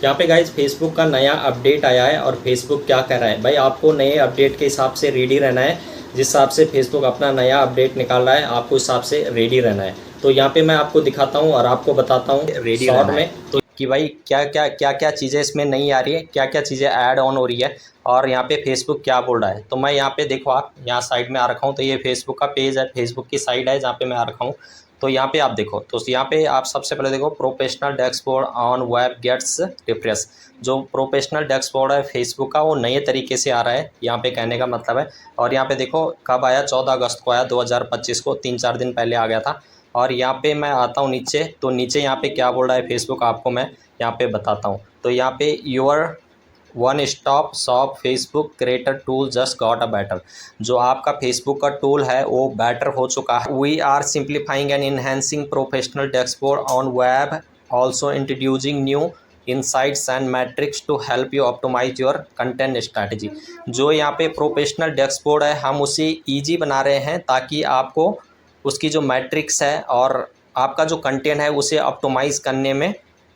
यहाँ पे guys Facebook का नया अपडेट आया है और फेसबुक क्या कर रहा है भाई, आपको नए अपडेट के हिसाब से रेडी रहना है। जिस हिसाब से फेसबुक अपना नया अपडेट निकाल रहा है आपको उस हिसाब से रेडी रहना है। तो यहाँ पे मैं आपको दिखाता हूँ और आपको बताता हूँ रेडी शॉर्ट में तो कि भाई क्या क्या चीज़ें इसमें नहीं आ रही है, क्या क्या चीज़ें ऐड ऑन हो रही है और यहाँ पे फेसबुक क्या बोल रहा है। तो मैं यहाँ पे देखो, आप यहाँ साइड में आ रखा हूँ, तो ये फेसबुक का पेज है, फेसबुक की साइड है जहाँ पे मैं आ रखा हूँ। तो यहाँ पे आप देखो, तो यहाँ पे आप सबसे पहले देखो professional dashboard on web gets refresh. जो प्रोफेशनल डैशबोर्ड है फेसबुक का वो नए तरीके से आ रहा है, यहाँ पे कहने का मतलब है। और यहाँ पे देखो कब आया, 14 अगस्त को आया 2025 को, 3-4 दिन पहले आ गया था। और यहाँ पे मैं आता हूँ नीचे, तो नीचे यहाँ पे क्या बोल रहा है फेसबुक आपको मैं यहाँ पे बताता हूँ। तो यहाँ पे your one stop shop Facebook creator tool just got a better. जो आपका फेसबुक का टूल है वो बेटर हो चुका है। We are simplifying and enhancing professional dashboard on web, also introducing new insights and metrics to help you optimise your content strategy. जो यहाँ पे प्रोफेशनल डैशबोर्ड है हम उसे ईजी बना रहे हैं ताकि आपको उसकी जो मैट्रिक्स है और आपका जो कंटेंट है उसे ऑप्टिमाइज़ करने में,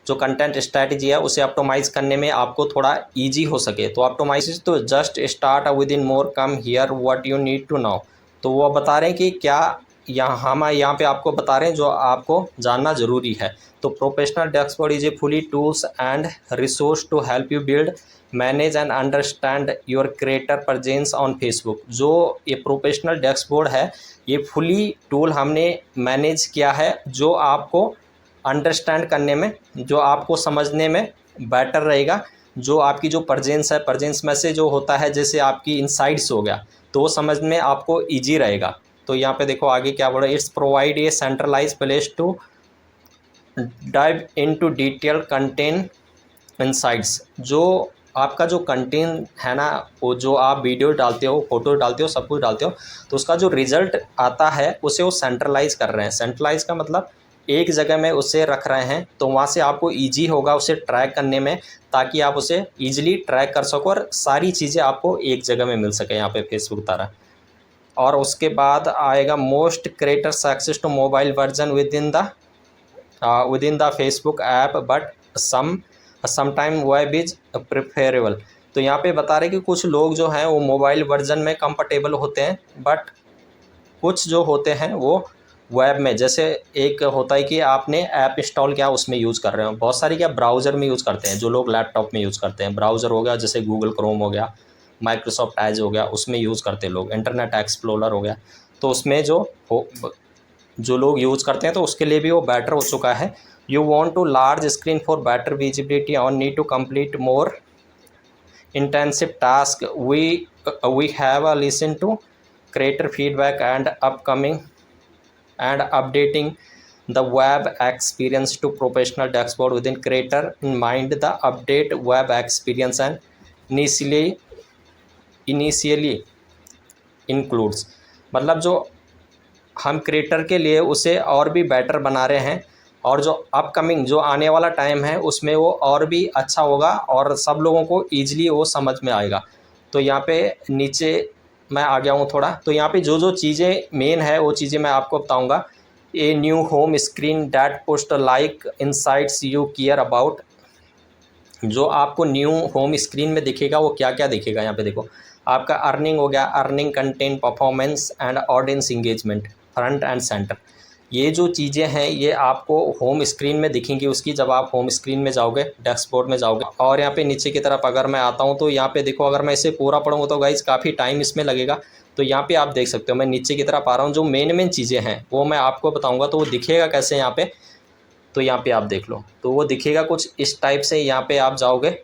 जो कंटेंट स्ट्रैटेजी है उसे ऑप्टिमाइज़ करने में आपको थोड़ा इजी हो सके। तो ऑप्टिमाइज तो just start with in more come here what you need to know. तो वो बता रहे हैं कि क्या यहाँ हम यहाँ पे आपको बता रहे हैं जो आपको जानना ज़रूरी है। तो professional dashboard is a fully tools and resource to help you build manage and understand your creator presence on Facebook. जो ये प्रोफेशनल डैशबोर्ड है ये फुली टूल हमने मैनेज किया है, जो आपको अंडरस्टैंड करने में, जो आपको समझने में बेटर रहेगा। जो आपकी जो प्रेजेंस है, प्रेजेंस में से जो होता है जैसे आपकी इनसाइट्स हो गया, तो वो समझ में आपको इजी रहेगा। तो यहाँ पे देखो आगे क्या बोल रहा है, it's provide a centralise place to dive into detail content insights. जो आपका जो कंटेंट है ना, वो जो आप वीडियो डालते हो, फोटो डालते हो, सब कुछ डालते हो, तो उसका जो रिज़ल्ट आता है उसे वो सेंट्रलाइज़ कर रहे हैं। सेंट्रलाइज़ का मतलब एक जगह में उसे रख रहे हैं, तो वहाँ से आपको ईजी होगा उसे ट्रैक करने में, ताकि आप उसे ईजिली ट्रैक कर सको और सारी चीज़ें आपको एक जगह में मिल सके यहाँ पे फेसबुक द्वारा। और उसके बाद आएगा most creator success to mobile version with in the Facebook app but sometime web is preferable. तो यहाँ पे बता रहे कि कुछ लोग जो हैं वो मोबाइल वर्जन में कंफर्टेबल होते हैं, बट कुछ जो होते हैं वो वेब में, जैसे एक होता है कि आपने ऐप इंस्टॉल किया उसमें यूज़ कर रहे हो। बहुत सारी क्या ब्राउज़र में यूज़ करते हैं, जो लोग लैपटॉप में यूज़ करते हैं। ब्राउज़र हो गया जैसे गूगल क्रोम हो गया, माइक्रोसॉफ्ट एज हो गया, उसमें यूज़ करते हैं लोग। इंटरनेट एक्सप्लोरर हो गया, तो उसमें जो लोग यूज़ करते हैं तो उसके लिए भी वो बेटर हो चुका है। You want to large screen for better visibility और need to complete more intensive task. We have a listen to creator feedback and updating the web experience to professional dashboard within creator in mind. The update web experience and initially includes, मतलब जो हम creator के लिए उसे और भी better बना रहे हैं, और जो अपकमिंग जो आने वाला टाइम है उसमें वो और भी अच्छा होगा और सब लोगों को ईजिली वो समझ में आएगा। तो यहाँ पे नीचे मैं आ गया हूँ थोड़ा, तो यहाँ पे जो जो चीज़ें मेन है वो चीज़ें मैं आपको बताऊँगा। A new home screen that post like insights you care about. जो आपको न्यू होम स्क्रीन में दिखेगा वो क्या क्या दिखेगा, यहाँ पे देखो आपका अर्निंग हो गया, earning, content, performance and audience engagement, front end centre. ये जो चीज़ें हैं ये आपको होम स्क्रीन में दिखेंगी उसकी, जब आप होम स्क्रीन में जाओगे, डैशबोर्ड में जाओगे। और यहाँ पे नीचे की तरफ अगर मैं आता हूँ तो यहाँ पे देखो, अगर मैं इसे पूरा पढ़ूँगा तो गाइज काफ़ी टाइम इसमें लगेगा। तो यहाँ पे आप देख सकते हो मैं नीचे की तरफ आ रहा हूँ, जो मेन चीज़ें हैं वो मैं आपको बताऊँगा। तो वो दिखेगा कैसे यहाँ पे, तो यहाँ पे आप देख लो, तो वो दिखेगा कुछ इस टाइप से। यहाँ पे आप जाओगे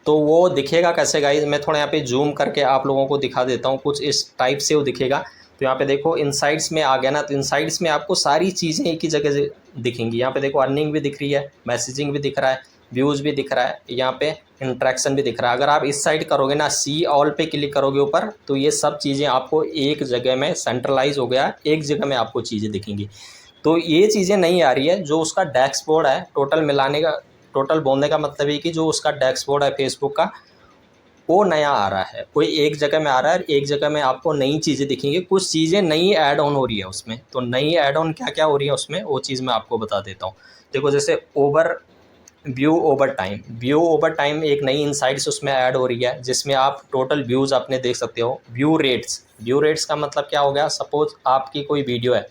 तो वो दिखेगा कैसे गाइज, मैं थोड़ा यहाँ पे जूम करके आप लोगों को दिखा देता हूँ। कुछ इस टाइप से वो दिखेगा। तो यहाँ पे देखो इनसाइट्स में आ गया ना, तो इनसाइट्स में आपको सारी चीज़ें एक ही जगह से दिखेंगी। यहाँ पे देखो अर्निंग भी दिख रही है, मैसेजिंग भी दिख रहा है, व्यूज़ भी दिख रहा है, यहाँ पे इंट्रैक्शन भी दिख रहा है। अगर आप इस साइड करोगे ना, सी ऑल पे क्लिक करोगे ऊपर, तो ये सब चीज़ें आपको एक जगह में सेंट्रलाइज हो गया, एक जगह में आपको चीज़ें दिखेंगी। तो ये चीज़ें नहीं आ रही है। जो उसका डैशबोर्ड है, टोटल मिलाने का, टोटल बोलने का मतलब है कि जो उसका डैशबोर्ड है फेसबुक का वो नया आ रहा है, कोई एक जगह में आ रहा है, एक जगह में आपको नई चीज़ें दिखेंगी, कुछ चीज़ें नई ऐड ऑन हो रही है उसमें। तो नई ऐड ऑन क्या क्या हो रही है उसमें, वो चीज़ मैं आपको बता देता हूँ। देखो जैसे ओवर व्यू ओवर टाइम एक नई इनसाइट्स उसमें ऐड हो रही है, जिसमें आप टोटल व्यूज़ अपने देख सकते हो। व्यू रेट्स का मतलब क्या हो गया, सपोज़ आपकी कोई वीडियो है,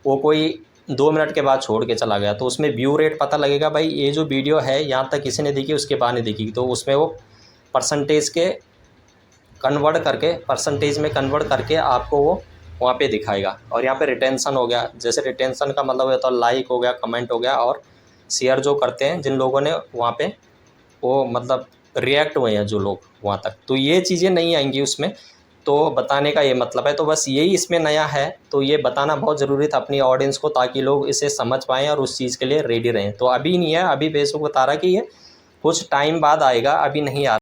वो कोई 2 मिनट के बाद छोड़ के चला गया, तो उसमें व्यू रेट पता लगेगा भाई ये जो वीडियो है यहाँ तक किसी ने देखी, उसके बाद नहीं देखी, तो उसमें वो परसेंटेज में कन्वर्ट करके आपको वो वहाँ पे दिखाएगा। और यहाँ पे रिटेंशन हो गया, जैसे रिटेंशन का मतलब होता है लाइक हो गया, कमेंट हो गया और शेयर जो करते हैं जिन लोगों ने वहाँ पे वो मतलब रिएक्ट हुए हैं जो लोग वहाँ तक, तो ये चीज़ें नहीं आएंगी उसमें। तो बताने का ये मतलब है, तो बस यही इसमें नया है, तो ये बताना बहुत ज़रूरी था अपनी ऑडियंस को, ताकि लोग इसे समझ पाएँ और उस चीज़ के लिए रेडी रहें। तो अभी नहीं है, अभी फेसबुक बता रहा है कि ये कुछ टाइम बाद आएगा, अभी नहीं आ